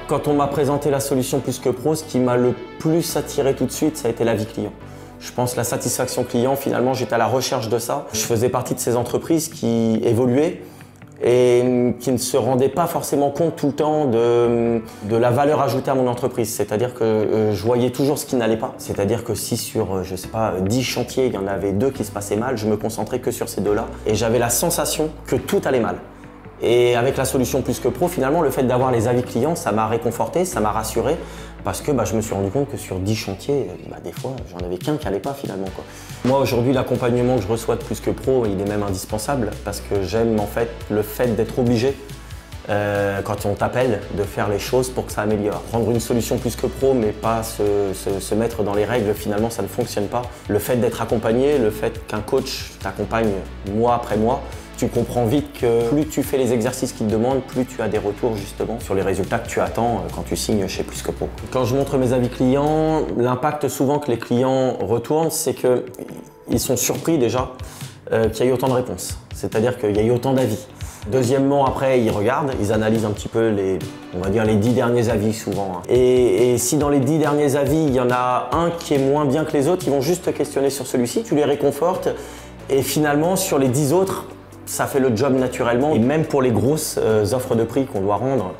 Quand on m'a présenté la solution Plus que Pro, ce qui m'a le plus attiré tout de suite, ça a été la vie client. Je pense la satisfaction client, finalement, j'étais à la recherche de ça. Je faisais partie de ces entreprises qui évoluaient et qui ne se rendaient pas forcément compte tout le temps de la valeur ajoutée à mon entreprise. C'est-à-dire que je voyais toujours ce qui n'allait pas. C'est-à-dire que si sur, je sais pas, 10 chantiers, il y en avait 2 qui se passaient mal, je me concentrais que sur ces 2-là et j'avais la sensation que tout allait mal. Et avec la solution Plus que Pro, finalement, le fait d'avoir les avis clients, ça m'a réconforté, ça m'a rassuré parce que je me suis rendu compte que sur 10 chantiers, des fois, j'en avais qu'un qui n'allait pas finalement, quoi. Moi, aujourd'hui, l'accompagnement que je reçois de Plus que Pro, il est même indispensable parce que j'aime en fait le fait d'être obligé, quand on t'appelle, de faire les choses pour que ça améliore. Prendre une solution Plus que Pro, mais pas se mettre dans les règles, finalement, ça ne fonctionne pas. Le fait d'être accompagné, le fait qu'un coach t'accompagne mois après mois, tu comprends vite que plus tu fais les exercices qu'il te demandent, plus tu as des retours justement sur les résultats que tu attends quand tu signes chez Plus que Pro. Quand je montre mes avis clients, l'impact souvent que les clients retournent, c'est qu'ils sont surpris déjà qu'il y ait eu autant de réponses. C'est-à-dire qu'il y a eu autant d'avis. Deuxièmement, après, ils regardent, ils analysent un petit peu on va dire les 10 derniers avis souvent. Et si dans les 10 derniers avis, il y en a un qui est moins bien que les autres, ils vont juste te questionner sur celui-ci, tu les réconfortes. Et finalement, sur les 10 autres, ça fait le job naturellement. Et même pour les grosses offres de prix qu'on doit rendre,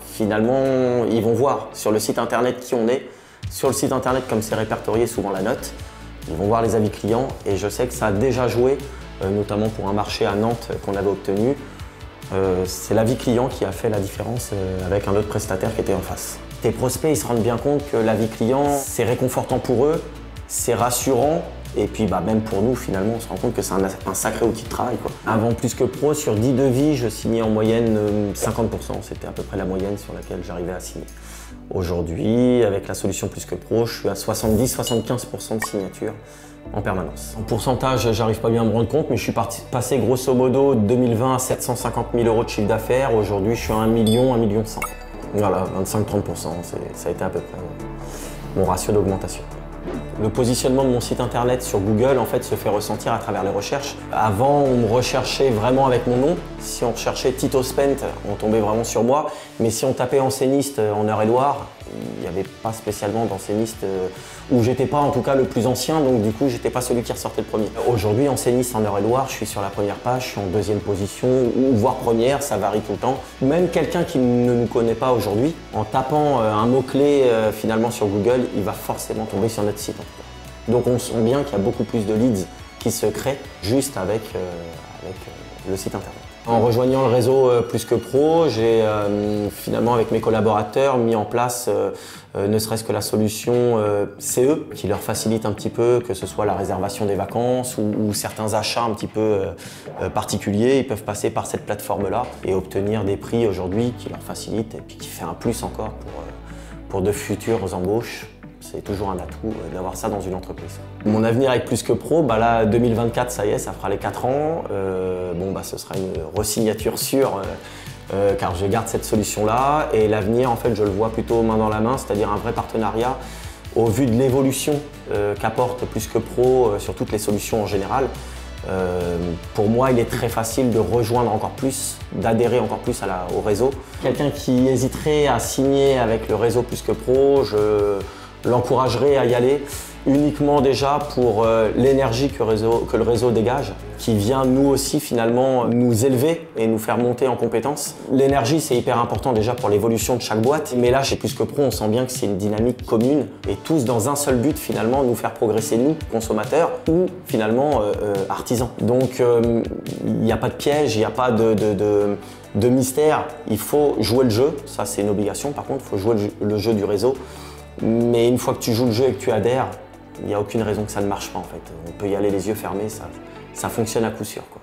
finalement, ils vont voir sur le site internet qui on est. Sur le site internet, comme c'est répertorié souvent la note, ils vont voir les avis clients. Et je sais que ça a déjà joué, notamment pour un marché à Nantes qu'on avait obtenu. C'est l'avis client qui a fait la différence avec un autre prestataire qui était en face. Tes prospects, ils se rendent bien compte que l'avis client, c'est réconfortant pour eux, c'est rassurant. Et puis même pour nous, finalement, on se rend compte que c'est un sacré outil de travail, quoi. Avant Plus que Pro, sur 10 devis, je signais en moyenne 50%. C'était à peu près la moyenne sur laquelle j'arrivais à signer. Aujourd'hui, avec la solution Plus que Pro, je suis à 70-75% de signature en permanence. En pourcentage, j'arrive pas bien à me rendre compte, mais je suis passé grosso modo de 2020 à 750 000 € de chiffre d'affaires. Aujourd'hui, je suis à 1 million, 1,1 million. Voilà, 25-30%, ça a été à peu près mon ratio d'augmentation. Le positionnement de mon site internet sur Google en fait se fait ressentir à travers les recherches. Avant, on me recherchait vraiment avec mon nom. Si on recherchait Tito Spent, on tombait vraiment sur moi. Mais si on tapait enseigniste en Eure-et-Loir, il n'y avait pas spécialement d'enseigniste où j'étais pas en tout cas le plus ancien, donc du coup j'étais pas celui qui ressortait le premier. Aujourd'hui, enseigniste en Eure-et-Loir, je suis sur la première page, je suis en deuxième position, ou voire première, ça varie tout le temps. Même quelqu'un qui ne nous connaît pas aujourd'hui, en tapant un mot-clé finalement sur Google, il va forcément tomber sur notre site en tout cas. Donc on sent bien qu'il y a beaucoup plus de leads qui se créent juste avec le site internet. En rejoignant le réseau Plus que Pro, j'ai finalement avec mes collaborateurs mis en place ne serait-ce que la solution CE qui leur facilite un petit peu, que ce soit la réservation des vacances ou certains achats un petit peu particuliers. Ils peuvent passer par cette plateforme-là et obtenir des prix aujourd'hui qui leur facilitent et puis qui fait un plus encore pour de futures embauches. C'est toujours un atout d'avoir ça dans une entreprise. Mon avenir avec Plus que Pro, là 2024, ça y est, ça fera les 4 ans. Ce sera une re-signature sûre car je garde cette solution-là. Et l'avenir, en fait, je le vois plutôt main dans la main, c'est-à-dire un vrai partenariat au vu de l'évolution qu'apporte Plus que Pro sur toutes les solutions en général. Pour moi, il est très facile de rejoindre encore plus, d'adhérer encore plus au réseau. Quelqu'un qui hésiterait à signer avec le réseau Plus que Pro, je l'encouragerai à y aller uniquement déjà pour l'énergie que le réseau dégage, qui vient nous aussi finalement nous élever et nous faire monter en compétences. L'énergie, c'est hyper important déjà pour l'évolution de chaque boîte, mais là chez Plus que Pro, on sent bien que c'est une dynamique commune et tous dans un seul but finalement, nous faire progresser nous, consommateurs ou finalement artisans. Donc il n'y a pas de piège, il n'y a pas de mystère, il faut jouer le jeu, ça c'est une obligation par contre, il faut jouer le jeu du réseau. Mais une fois que tu joues le jeu et que tu adhères, il n'y a aucune raison que ça ne marche pas en fait. On peut y aller les yeux fermés, ça fonctionne à coup sûr, quoi.